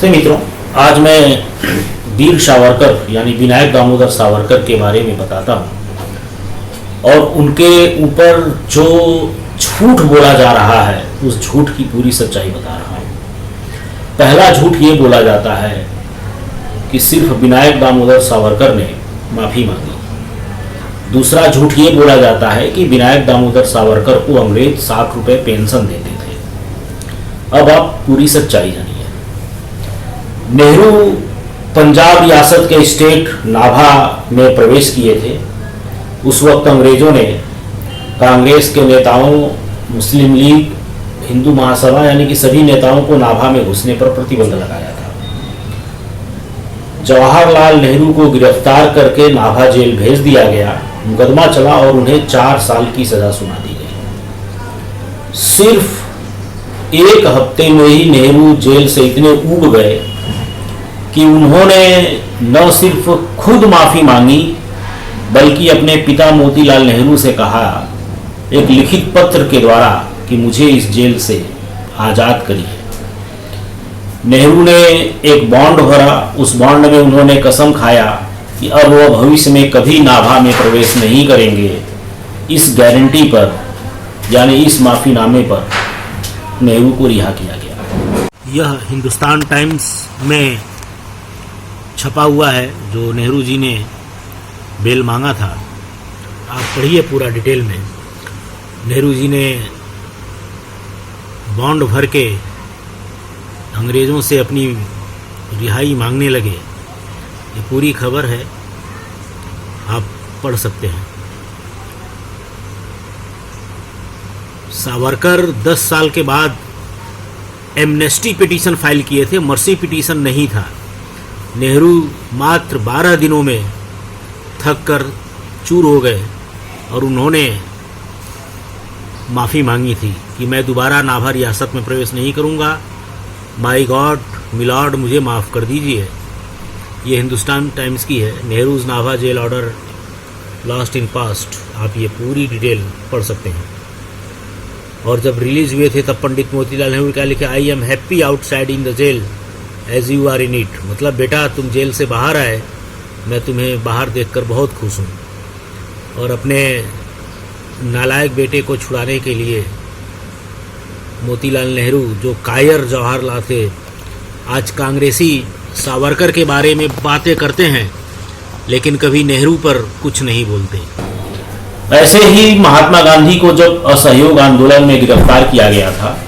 नमस्ते मित्रों, आज मैं वीर सावरकर यानी विनायक दामोदर सावरकर के बारे में बताता हूँ और उनके ऊपर जो झूठ बोला जा रहा है उस झूठ की पूरी सच्चाई बता रहा हूँ। पहला झूठ ये बोला जाता है कि सिर्फ विनायक दामोदर सावरकर ने माफ़ी मांगी। दूसरा झूठ ये बोला जाता है कि विनायक दामोदर सावरकर को अंग्रेज 60 रुपये पेंशन देते थे। अब आप पूरी सच्चाई जानिए। नेहरू पंजाब रियासत के स्टेट नाभा में प्रवेश किए थे। उस वक्त अंग्रेज़ों ने कांग्रेस के नेताओं, मुस्लिम लीग, हिंदू महासभा यानी कि सभी नेताओं को नाभा में घुसने पर प्रतिबंध लगाया था। जवाहरलाल नेहरू को गिरफ्तार करके नाभा जेल भेज दिया गया। मुकदमा चला और उन्हें 4 साल की सज़ा सुना दी गई। सिर्फ 1 हफ्ते में ही नेहरू जेल से इतने ऊब गए कि उन्होंने न सिर्फ खुद माफ़ी मांगी बल्कि अपने पिता मोतीलाल नेहरू से कहा एक लिखित पत्र के द्वारा कि मुझे इस जेल से आज़ाद करिए। नेहरू ने एक बॉन्ड भरा। उस बॉन्ड में उन्होंने कसम खाया कि अब वह भविष्य में कभी नाभा में प्रवेश नहीं करेंगे। इस गारंटी पर यानी इस माफ़ीनामे पर नेहरू को रिहा किया गया। यह हिंदुस्तान टाइम्स में छपा हुआ है जो नेहरू जी ने बेल मांगा था। आप पढ़िए पूरा डिटेल में। नेहरू जी ने बॉन्ड भर के अंग्रेज़ों से अपनी रिहाई मांगने लगे। ये पूरी खबर है, आप पढ़ सकते हैं। सावरकर 10 साल के बाद एमनेस्टी पिटीशन फाइल किए थे, मर्सी पिटीशन नहीं था। नेहरू मात्र 12 दिनों में थक कर चूर हो गए और उन्होंने माफ़ी मांगी थी कि मैं दोबारा नाभा रियासत में प्रवेश नहीं करूंगा। माय गॉड मिलॉर्ड, मुझे माफ़ कर दीजिए। ये हिंदुस्तान टाइम्स की है। Nehru's Nabha jail order lost in past. आप ये पूरी डिटेल पढ़ सकते हैं। और जब रिलीज़ हुए थे तब पंडित मोतीलाल नेहरू क्या लिखे, I am happy outside in the jail as you are in it. मतलब बेटा तुम जेल से बाहर आए, मैं तुम्हें बाहर देखकर बहुत खुश हूँ। और अपने नालायक बेटे को छुड़ाने के लिए मोतीलाल नेहरू जो कायर जवाहरलाल थे, आज कांग्रेसी सावरकर के बारे में बातें करते हैं लेकिन कभी नेहरू पर कुछ नहीं बोलते। ऐसे ही महात्मा गांधी को जब असहयोग आंदोलन में गिरफ्तार किया गया था,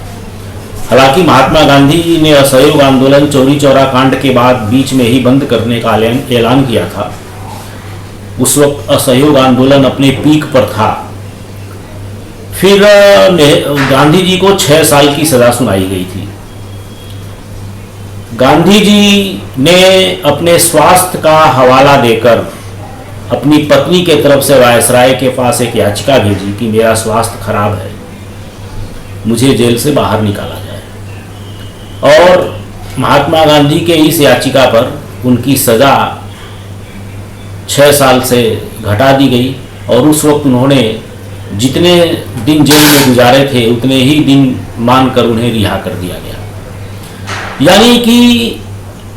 हालांकि महात्मा गांधी ने असहयोग आंदोलन चौरी चौरा कांड के बाद बीच में ही बंद करने का ऐलान किया था। उस वक्त असहयोग आंदोलन अपने पीक पर था। फिर गांधी जी को 6 साल की सज़ा सुनाई गई थी। गांधी जी ने अपने स्वास्थ्य का हवाला देकर अपनी पत्नी के तरफ से वायसराय के पास एक याचिका भेजी कि मेरा स्वास्थ्य खराब है, मुझे जेल से बाहर निकाला जाए। और महात्मा गांधी के इस याचिका पर उनकी सज़ा 6 साल से घटा दी गई और उस वक्त उन्होंने जितने दिन जेल में गुजारे थे उतने ही दिन मानकर उन्हें रिहा कर दिया गया। यानी कि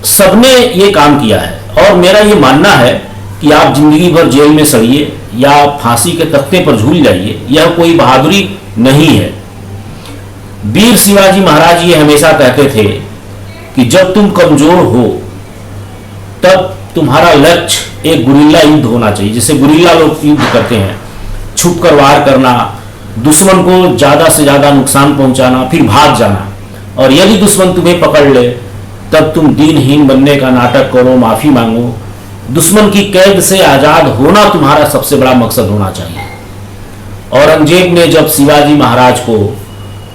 सबने ये काम किया है। और मेरा ये मानना है कि आप जिंदगी भर जेल में सड़िए या फांसी के तख्ते पर झूल जाइए, यह कोई बहादुरी नहीं है। वीर शिवाजी महाराज ये हमेशा कहते थे कि जब तुम कमजोर हो तब तुम्हारा लक्ष्य एक गुरिल्ला युद्ध होना चाहिए। जैसे गुरिल्ला लोग युद्ध करते हैं, छुप कर वार करना, दुश्मन को ज़्यादा से ज़्यादा नुकसान पहुंचाना, फिर भाग जाना। और यदि दुश्मन तुम्हें पकड़ ले तब तुम दीनहीन बनने का नाटक करो, माफ़ी मांगो। दुश्मन की कैद से आज़ाद होना तुम्हारा सबसे बड़ा मकसद होना चाहिए। औरंगजेब ने जब शिवाजी महाराज को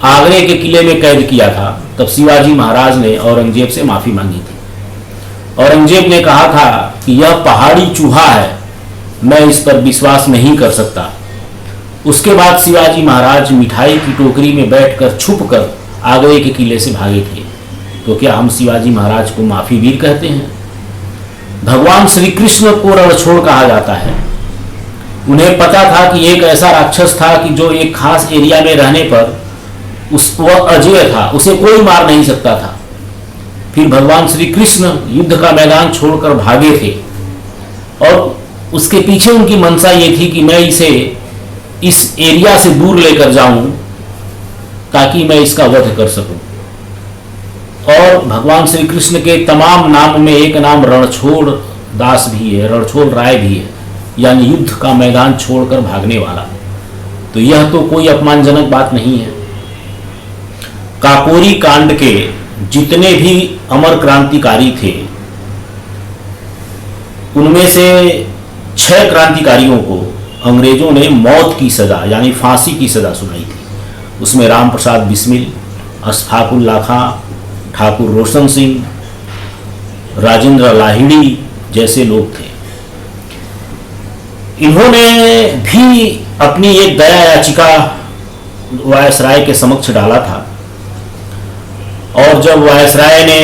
आगरे के किले में कैद किया था तब शिवाजी महाराज ने औरंगजेब से माफ़ी मांगी थी। औरंगजेब ने कहा था कि यह पहाड़ी चूहा है, मैं इस पर विश्वास नहीं कर सकता। उसके बाद शिवाजी महाराज मिठाई की टोकरी में बैठकर छुपकर आगरे के किले से भागे थे। तो क्या हम शिवाजी महाराज को माफ़ी वीर कहते हैं? भगवान श्री कृष्ण को रणछोड़ कहा जाता है। उन्हें पता था कि एक ऐसा राक्षस था कि जो एक खास एरिया में रहने पर वह अजेय था, उसे कोई मार नहीं सकता था। फिर भगवान श्री कृष्ण युद्ध का मैदान छोड़कर भागे थे और उसके पीछे उनकी मंशा ये थी कि मैं इसे इस एरिया से दूर लेकर जाऊं ताकि मैं इसका वध कर सकूं। और भगवान श्री कृष्ण के तमाम नाम में एक नाम रणछोड़ दास भी है, रणछोड़ राय भी है, यानी युद्ध का मैदान छोड़कर भागने वाला। तो यह तो कोई अपमानजनक बात नहीं है। काकोरी कांड के जितने भी अमर क्रांतिकारी थे उनमें से 6 क्रांतिकारियों को अंग्रेजों ने मौत की सजा यानी फांसी की सजा सुनाई थी। उसमें राम प्रसाद बिस्मिल, अशफाक उल्लाह खां, ठाकुर रोशन सिंह, राजेंद्र लाहिड़ी जैसे लोग थे। इन्होंने भी अपनी एक दया याचिका वायसराय के समक्ष डाला था और जब वायसराय ने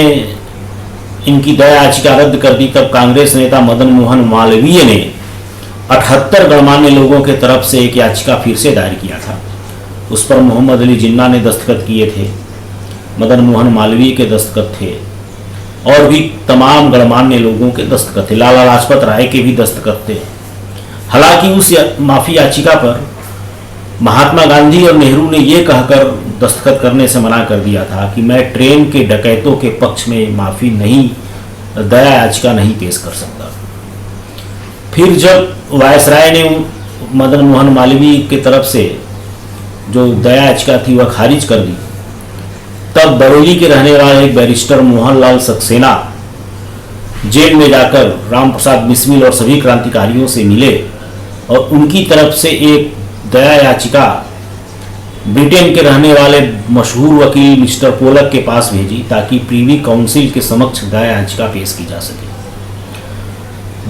इनकी दया याचिका रद्द कर दी तब कांग्रेस नेता मदन मोहन मालवीय ने 78 गणमान्य लोगों के तरफ से एक याचिका फिर से दायर किया था। उस पर मोहम्मद अली जिन्ना ने दस्तखत किए थे, मदन मोहन मालवीय के दस्तखत थे और भी तमाम गणमान्य लोगों के दस्तखत थे, लाला लाजपत राय के भी दस्तखत थे। हालांकि उस माफी याचिका पर महात्मा गांधी और नेहरू ने यह कहकर दस्तखत करने से मना कर दिया था कि मैं ट्रेन के डकैतों के पक्ष में माफी नहीं, दया याचिका नहीं पेश कर सकता। फिर जब वायसराय ने मदन मोहन मालवीय की तरफ से जो दया याचिका थी वह खारिज कर दी, तब बरेली के रहने वाले एक बैरिस्टर मोहनलाल सक्सेना जेल में जाकर राम प्रसाद बिस्मिल और सभी क्रांतिकारियों से मिले और उनकी तरफ से एक दया याचिका ब्रिटेन के रहने वाले मशहूर वकील मिस्टर पोलक के पास भेजी ताकि प्रीवी काउंसिल के समक्ष दया याचिका पेश की जा सके।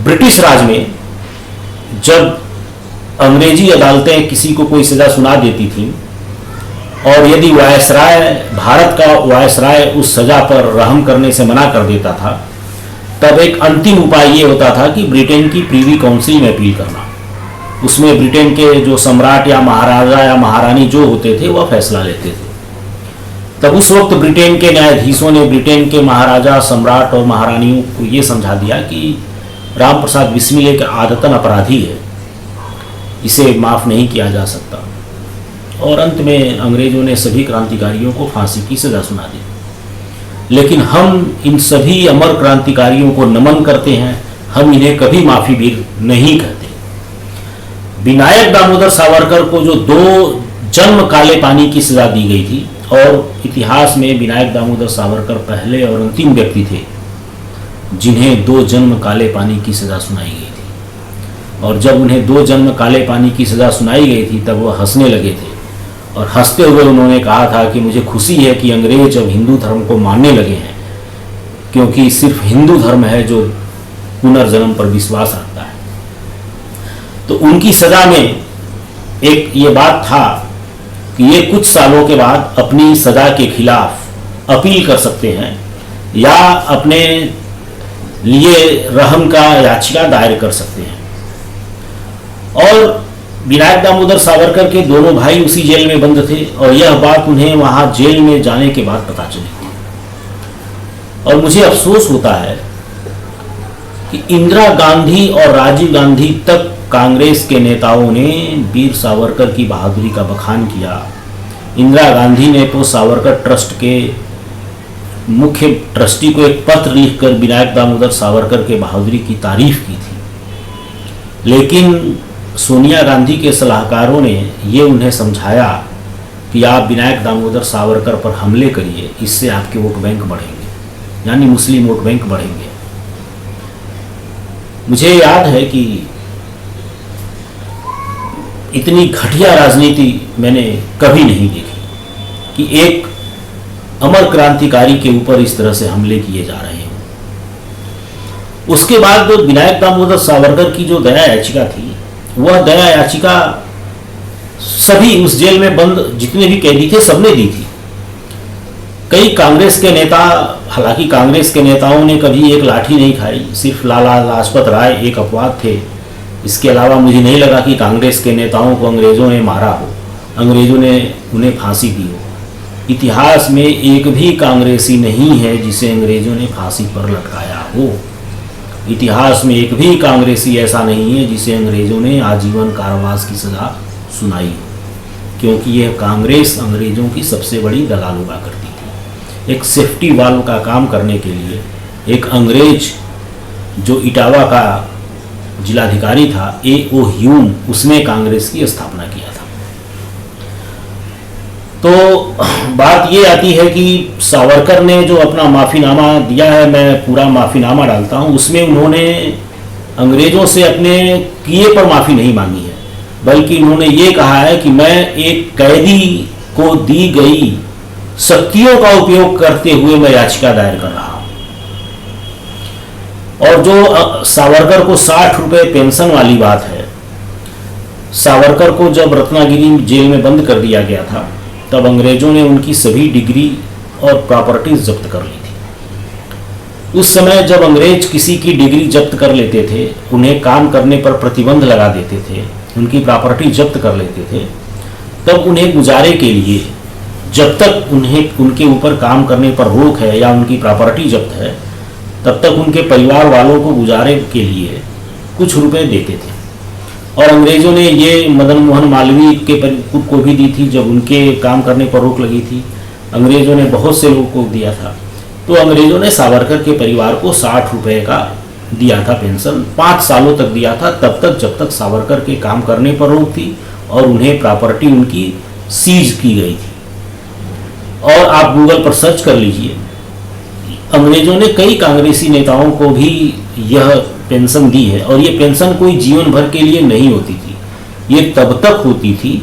ब्रिटिश राज में जब अंग्रेजी अदालतें किसी को कोई सजा सुना देती थीं और यदि वायसराय, भारत का वायसराय उस सजा पर रहम करने से मना कर देता था, तब एक अंतिम उपाय ये होता था कि ब्रिटेन की प्रीवी काउंसिल में अपील करना। उसमें ब्रिटेन के जो सम्राट या महाराजा या महारानी जो होते थे वह फैसला लेते थे। तब उस वक्त ब्रिटेन के न्यायाधीशों ने ब्रिटेन के महाराजा, सम्राट और महारानियों को ये समझा दिया कि राम प्रसाद बिस्मिल एक आदतन अपराधी है, इसे माफ़ नहीं किया जा सकता। और अंत में अंग्रेजों ने सभी क्रांतिकारियों को फांसी की सजा सुना दी। लेकिन हम इन सभी अमर क्रांतिकारियों को नमन करते हैं, हम इन्हें कभी माफ़ी भी नहीं कहते। विनायक दामोदर सावरकर को जो 2 जन्म काले पानी की सजा दी गई थी और इतिहास में विनायक दामोदर सावरकर पहले और अंतिम व्यक्ति थे जिन्हें 2 जन्म काले पानी की सजा सुनाई गई थी। और जब उन्हें 2 जन्म काले पानी की सजा सुनाई गई थी तब वह हंसने लगे थे और हंसते हुए उन्होंने कहा था कि मुझे खुशी है कि अंग्रेज अब हिंदू धर्म को मानने लगे हैं, क्योंकि सिर्फ हिंदू धर्म है जो पुनर्जन्म पर विश्वास रखता है। तो उनकी सजा में एक ये बात था कि ये कुछ सालों के बाद अपनी सजा के खिलाफ अपील कर सकते हैं या अपने लिए रहम का याचिका दायर कर सकते हैं। और विनायक दामोदर सावरकर के दोनों भाई उसी जेल में बंद थे और यह बात उन्हें वहां जेल में जाने के बाद पता चली थी। और मुझे अफसोस होता है कि इंदिरा गांधी और राजीव गांधी तक कांग्रेस के नेताओं ने वीर सावरकर की बहादुरी का बखान किया। इंदिरा गांधी ने तो सावरकर ट्रस्ट के मुख्य ट्रस्टी को एक पत्र लिखकर विनायक दामोदर सावरकर के बहादुरी की तारीफ की थी। लेकिन सोनिया गांधी के सलाहकारों ने ये उन्हें समझाया कि आप विनायक दामोदर सावरकर पर हमले करिए, इससे आपके वोट बैंक बढ़ेंगे, यानी मुस्लिम वोट बैंक बढ़ेंगे। मुझे याद है कि इतनी घटिया राजनीति मैंने कभी नहीं देखी कि एक अमर क्रांतिकारी के ऊपर इस तरह से हमले किए जा रहे हैं। उसके बाद विनायक दामोदर सावरकर की जो दया याचिका थी, वह दया याचिका सभी उस जेल में बंद जितने भी कैदी थे सबने दी थी। कई कांग्रेस के नेता, हालांकि कांग्रेस के नेताओं ने कभी एक लाठी नहीं खाई, सिर्फ लाला लाजपत राय एक अपवाद थे। इसके अलावा मुझे नहीं लगा कि कांग्रेस के नेताओं को अंग्रेज़ों ने मारा हो, अंग्रेज़ों ने उन्हें फांसी दी हो। इतिहास में एक भी कांग्रेसी नहीं है जिसे अंग्रेजों ने फांसी पर लटकाया हो। इतिहास में एक भी कांग्रेसी ऐसा नहीं है जिसे अंग्रेजों ने आजीवन कारावास की सजा सुनाई हो, क्योंकि यह कांग्रेस अंग्रेजों की सबसे बड़ी दलाल हुआ करती थी। एक सेफ्टी वाल्व का काम करने के लिए एक अंग्रेज जो इटावा का जिलाधिकारी था, A.O. ह्यूम, उसने कांग्रेस की स्थापना किया था। तो बात ये आती है कि सावरकर ने जो अपना माफ़ीनामा दिया है, मैं पूरा माफ़ीनामा डालता हूँ, उसमें उन्होंने अंग्रेज़ों से अपने किए पर माफ़ी नहीं मांगी है, बल्कि उन्होंने ये कहा है कि मैं एक कैदी को दी गई शक्तियों का उपयोग करते हुए मैं याचिका दायर कर रहा हूँ। और जो सावरकर को 60 रुपये पेंशन वाली बात है, सावरकर को जब रत्नागिरी जेल में बंद कर दिया गया था, तब अंग्रेजों ने उनकी सभी डिग्री और प्रॉपर्टीज जब्त कर ली थी। उस समय जब अंग्रेज किसी की डिग्री जब्त कर लेते थे, उन्हें काम करने पर प्रतिबंध लगा देते थे, उनकी प्रॉपर्टी जब्त कर लेते थे, तब उन्हें गुजारे के लिए, जब तक उन्हें उनके ऊपर काम करने पर रोक है या उनकी प्रॉपर्टी जब्त है, तब तक उनके परिवार वालों को गुजारे के लिए कुछ रुपए देते थे। और अंग्रेजों ने ये मदन मोहन मालवीय के को भी दी थी जब उनके काम करने पर रोक लगी थी। अंग्रेजों ने बहुत से लोगों को दिया था। तो अंग्रेजों ने सावरकर के परिवार को 60 रुपये का दिया था पेंशन, 5 सालों तक दिया था, तब तक जब तक सावरकर के काम करने पर रोक थी और उन्हें प्रॉपर्टी उनकी सीज की गई थी। और आप गूगल पर सर्च कर लीजिए, अंग्रेजों ने कई कांग्रेसी नेताओं को भी यह पेंशन दी है। और ये पेंशन कोई जीवन भर के लिए नहीं होती थी, ये तब तक होती थी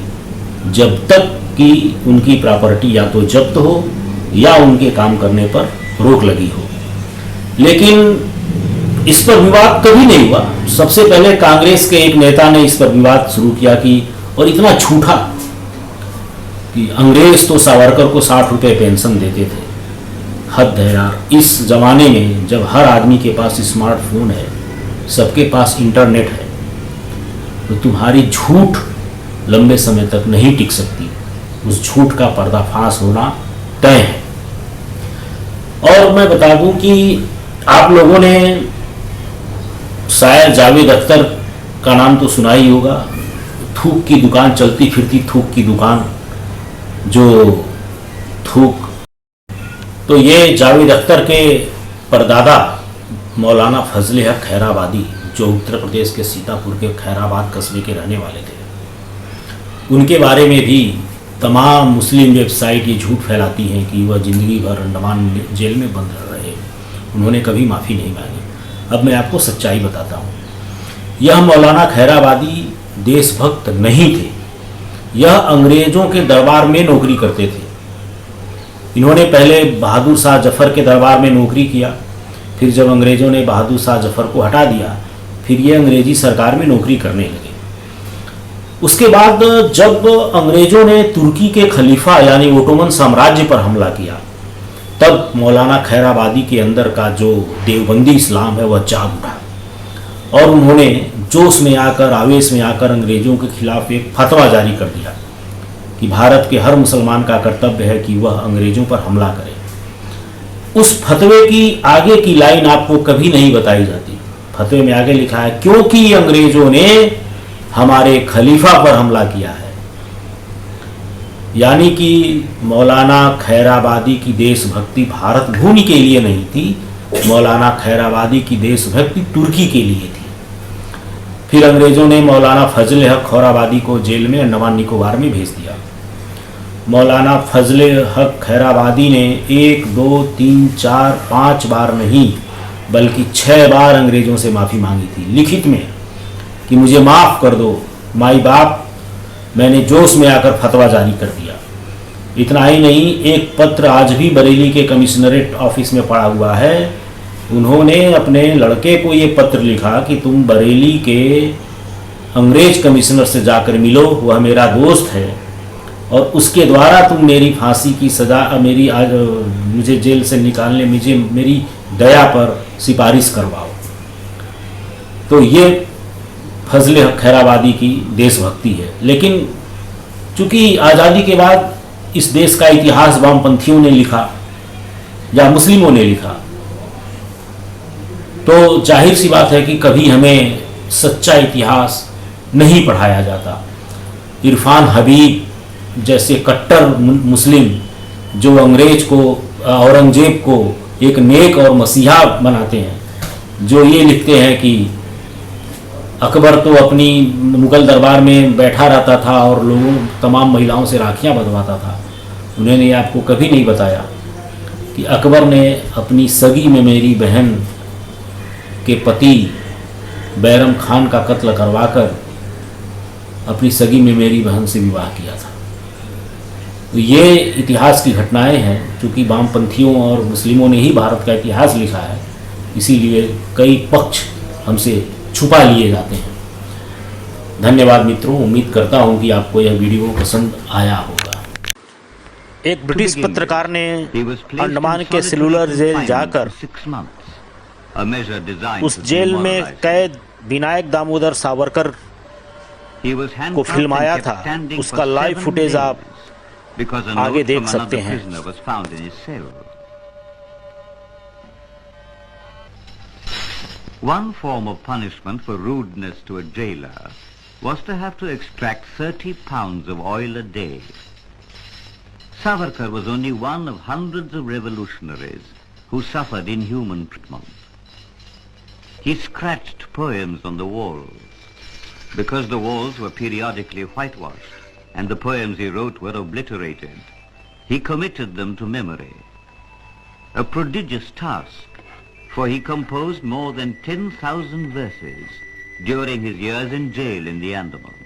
जब तक कि उनकी प्रॉपर्टी या तो जब्त हो या उनके काम करने पर रोक लगी हो। लेकिन इस पर विवाद कभी नहीं हुआ। सबसे पहले कांग्रेस के एक नेता ने इस पर विवाद शुरू किया कि, और इतना झूठा कि अंग्रेज तो सावरकर को 60 रुपये पेंशन देते थे। हद है यार। इस जमाने में जब हर आदमी के पास स्मार्टफोन है, सबके पास इंटरनेट है, तो तुम्हारी झूठ लंबे समय तक नहीं टिक सकती। उस झूठ का पर्दाफाश होना तय है। और मैं बता दूं कि आप लोगों ने शायद जावेद अख्तर का नाम तो सुना ही होगा। थूक की दुकान, चलती फिरती थूक की दुकान, जो थूक, तो ये जावेद अख्तर के परदादा मौलाना फजल हक खैराबादी, जो उत्तर प्रदेश के सीतापुर के खैराबाद कस्बे के रहने वाले थे, उनके बारे में भी तमाम मुस्लिम वेबसाइट ये झूठ फैलाती हैं कि वह ज़िंदगी भर अंडमान जेल में बंद रहे, उन्होंने कभी माफ़ी नहीं मांगी। अब मैं आपको सच्चाई बताता हूँ। यह मौलाना खैराबादी देशभक्त नहीं थे, यह अंग्रेज़ों के दरबार में नौकरी करते थे। इन्होंने पहले बहादुर शाह जफ़र के दरबार में नौकरी किया, फिर जब अंग्रेज़ों ने बहादुर शाह जफ़र को हटा दिया, फिर ये अंग्रेज़ी सरकार में नौकरी करने लगे। उसके बाद जब अंग्रेज़ों ने तुर्की के खलीफा यानी ओटोमन साम्राज्य पर हमला किया, तब मौलाना खैराबादी के अंदर का जो देवबंदी इस्लाम है वह जाग उठा और उन्होंने जोश में आकर, आवेश में आकर अंग्रेज़ों के खिलाफ एक फतवा जारी कर दिया कि भारत के हर मुसलमान का कर्तव्य है कि वह अंग्रेज़ों पर हमला करे। उस फतवे की आगे की लाइन आपको कभी नहीं बताई जाती। फतवे में आगे लिखा है, क्योंकि अंग्रेज़ों ने हमारे खलीफा पर हमला किया है। यानी कि मौलाना खैराबादी की देशभक्ति भारत भूमि के लिए नहीं थी, मौलाना खैराबादी की देशभक्ति तुर्की के लिए थी। फिर अंग्रेज़ों ने मौलाना फजल हक खैराबादी को जेल में अंडमान निकोबार में भेज दिया। मौलाना फजल हक खैराबादी ने 1, 2, 3, 4, 5 बार नहीं बल्कि 6 बार अंग्रेज़ों से माफ़ी मांगी थी लिखित में कि मुझे माफ़ कर दो माई बाप, मैंने जोश में आकर फतवा जारी कर दिया। इतना ही नहीं, एक पत्र आज भी बरेली के कमिश्नरेट ऑफिस में पड़ा हुआ है। उन्होंने अपने लड़के को ये पत्र लिखा कि तुम बरेली के अंग्रेज कमिश्नर से जाकर मिलो, वह मेरा दोस्त है और उसके द्वारा तुम मेरी फांसी की सज़ा, मुझे जेल से निकालने, मुझे मेरी दया पर सिफारिश करवाओ। तो ये फजल हक खैराबादी की देशभक्ति है। लेकिन चूंकि आज़ादी के बाद इस देश का इतिहास वामपंथियों ने लिखा या मुस्लिमों ने लिखा, तो जाहिर सी बात है कि कभी हमें सच्चा इतिहास नहीं पढ़ाया जाता। इरफान हबीब जैसे कट्टर मुस्लिम जो अंग्रेज को, औरंगजेब को एक नेक और मसीहा बनाते हैं, जो ये लिखते हैं कि अकबर तो अपनी मुगल दरबार में बैठा रहता था और लोगों तमाम महिलाओं से राखियां बंधवाता था, उन्होंने आपको कभी नहीं बताया कि अकबर ने अपनी सगी में मेरी बहन के पति बैरम खान का कत्ल करवाकर अपनी सगी में मेरी बहन से विवाह किया था। तो ये इतिहास की घटनाएं हैं, क्योंकि वामपंथियों और मुस्लिमों ने ही भारत का इतिहास लिखा है, इसीलिए कई पक्ष हमसे छुपा लिए जाते हैं। धन्यवाद मित्रों, उम्मीद करता हूं कि आपको यह वीडियो पसंद आया होगा। एक ब्रिटिश पत्रकार ने अंडमान के सेलुलर जेल जाकर उस जेल में कैद विनायक दामोदर सावरकर को फिल्माया था। उसका लाइव फुटेज आप आगे देख सकते हैं। One form of punishment for rudeness to a jailer was to have to extract 30 pounds of oil a day. Savarkar was only one of hundreds of revolutionaries who suffered inhuman treatment. He scratched poems on the walls. Because the walls were periodically whitewashed and the poems he wrote were obliterated, he committed them to memory. A prodigious task, for he composed more than 10,000 verses during his years in jail in the Andaman.